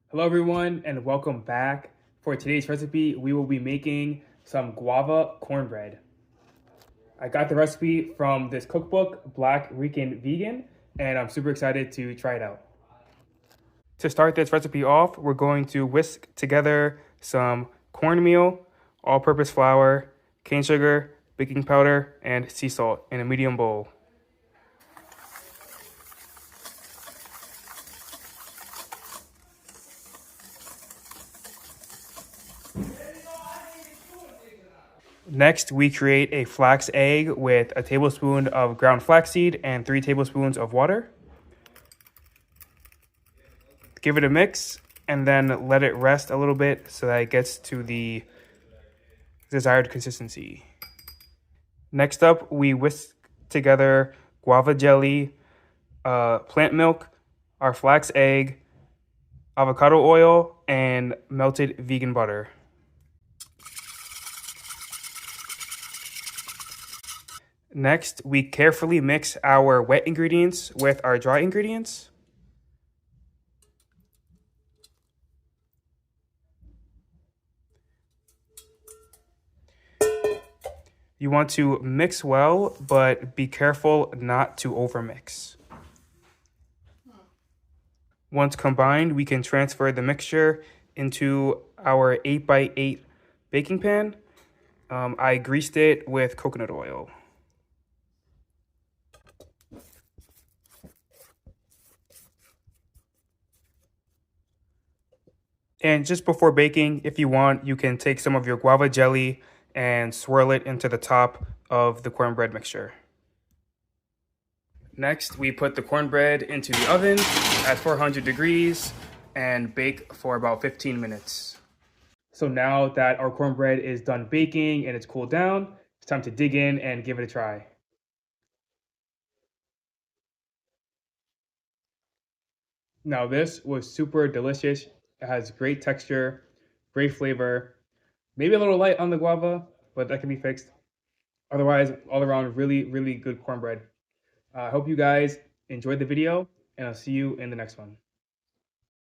Hello everyone and welcome back. For today's recipe, we will be making some guava cornbread. I got the recipe from this cookbook, Black Rican Vegan, and I'm super excited to try it out. To start this recipe off, we're going to whisk together some cornmeal, all-purpose flour, cane sugar, baking powder, and sea salt in a medium bowl. Next, we create a flax egg with a tablespoon of ground flaxseed and 3 tablespoons of water. Give it a mix and then let it rest a little bit so that it gets to the desired consistency. Next up, we whisk together guava jelly, plant milk, our flax egg, avocado oil, and melted vegan butter. Next, we carefully mix our wet ingredients with our dry ingredients. You want to mix well, but be careful not to overmix. Once combined, we can transfer the mixture into our 8x8 baking pan. I greased it with coconut oil. And just before baking, if you want, you can take some of your guava jelly and swirl it into the top of the cornbread mixture. Next, we put the cornbread into the oven at 400 degrees and bake for about 15 minutes. So now that our cornbread is done baking and it's cooled down, it's time to dig in and give it a try. Now this was super delicious. It has great texture, great flavor, maybe a little light on the guava, but that can be fixed. Otherwise, all around, really, really good cornbread. I hope you guys enjoyed the video, and I'll see you in the next one.